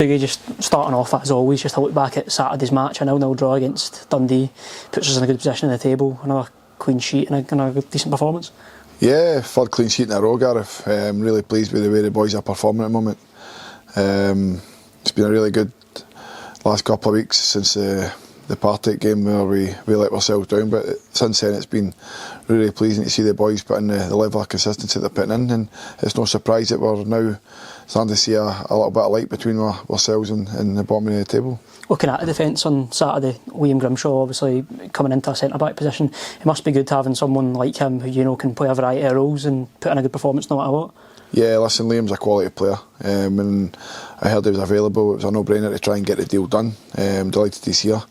Dougie, just starting off as always, just to look back at Saturday's match, a 0-0 draw against Dundee puts us in a good position in the table, another clean sheet and a decent performance. Yeah, third clean sheet in a row, Gareth. Really pleased with the way the boys are performing at the moment. It's been a really good last couple of weeks since the Partick game where we let ourselves down, but since then it's been really pleasing to see the boys putting the level of consistency they're putting in, and it's no surprise that we're now starting to see a little bit of light between ourselves and the bottom of the table. Looking at the defence on Saturday, Liam Grimshaw obviously coming into a centre-back position, it must be good having someone like him who can play a variety of roles and put in a good performance no matter what. Yeah, listen, Liam's a quality player. When I heard he was available, it was a no-brainer to try and get the deal done. Delighted he's here.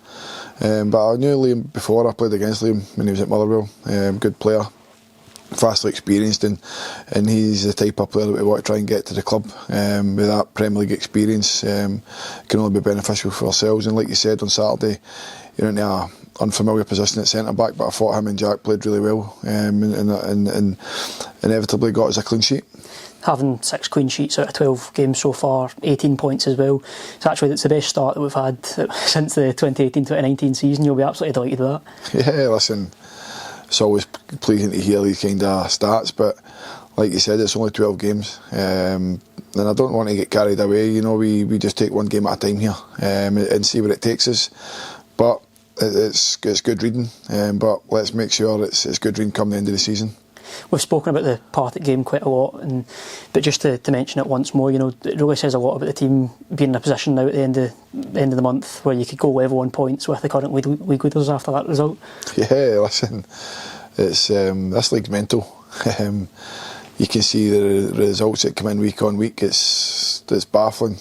But I knew Liam before. I played against Liam when he was at Motherwell. Good player, vastly experienced, and he's the type of player that we want to try and get to the club. With that Premier League experience, can only be beneficial for ourselves. And like you said on Saturday, you're in an unfamiliar position at centre-back, but I thought him and Jack played really well, and inevitably got us a clean sheet. Having 6 clean sheets out of 12 games so far, 18 points as well. It's the best start that we've had since the 2018-2019 season. You'll be absolutely delighted with that. Yeah, listen, it's always pleasing to hear these kind of stats, but like you said, it's only 12 games, and I don't want to get carried away. We just take one game at a time here, and see where it takes us. But it's good reading, but let's make sure it's good reading come the end of the season. We've spoken about the Partick game quite a lot, but just to mention it once more, it really says a lot about the team being in a position now at the end of the month where you could go level on points with the current league leaders after that result. Yeah, listen, it's this league's mental. You can see the results that come in week on week. It's baffling.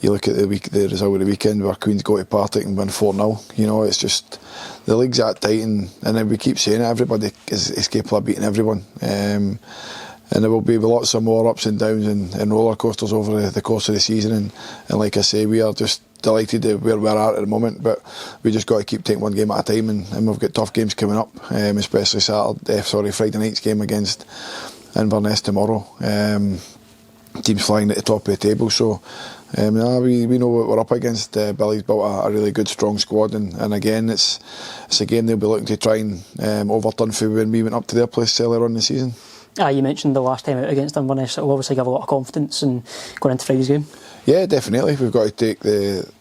You look at the result of the weekend where Queen's go to Partick and win 4-0. It's just the league's that tight, and then we keep saying it, everybody is capable of beating everyone. And there will be lots of more ups and downs and roller coasters over the course of the season. And like I say, we are just delighted at where we're at the moment, but we just got to keep taking one game at a time, and we've got tough games coming up, especially Friday night's game against Inverness tomorrow. Teams flying at the top of the table, so we know what we're up against. Billy's built a really good strong squad, and again it's a game they'll be looking to try and overturn for when we went up to their place earlier on in the season. You mentioned the last time out against Inverness, it will obviously give a lot of confidence in going into Friday's game. Yeah, definitely. We've got to take the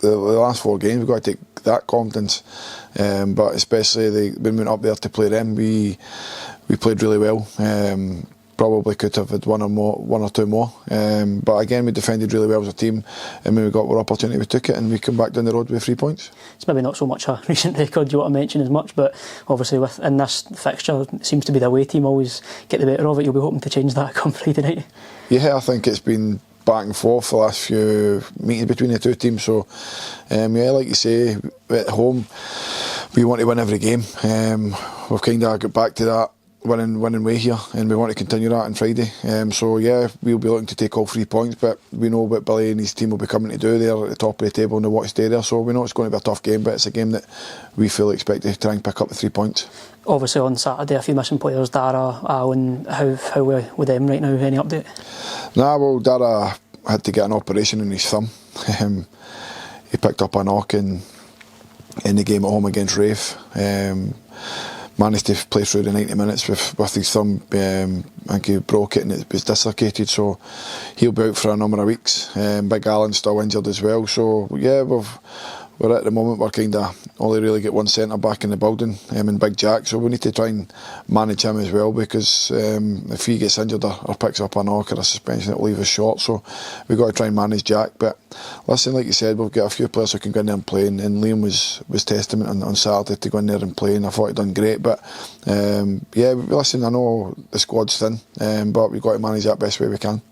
last 4 games, we've got to take that confidence, but especially when we went up there to play them, we played really well. Probably could have had one or two more, but again we defended really well as a team, and when we got our opportunity we took it, and we come back down the road with 3 points. It's maybe not so much a recent record you want to mention as much, but obviously in this fixture it seems to be the away team always get the better of it. You'll be hoping to change that come Friday night. Yeah, I think it's been back and forth the last few meetings between the two teams, so like you say, at home we want to win every game. We've kind of got back to that winning way here, and we want to continue that on Friday. So yeah, we'll be looking to take all 3 points, but we know what Billy and his team will be coming to do. They're at the top of the table and they want to stay there, so we know it's going to be a tough game, but it's a game that we fully expect to try and pick up the 3 points. Obviously on Saturday a few missing players, Dara, Alan, how with them right now? Any update? Well, Dara had to get an operation in his thumb. He picked up a knock in the game at home against Rafe. Managed to play through the 90 minutes with his thumb. I think he broke it and it was dislocated, so he'll be out for a number of weeks. Big Alan's still injured as well, so yeah, we're at the moment we're kind of only really get one centre back in the building, and Big Jack, so we need to try and manage him as well, because if he gets injured or picks up a knock or a suspension, it'll leave us short, so we've got to try and manage Jack. But listen, like you said, we've got a few players who can go in there and play, and Liam was testament on Saturday to go in there and play, and I thought he'd done great. But yeah, listen, I know the squad's thin, but we've got to manage that best way we can.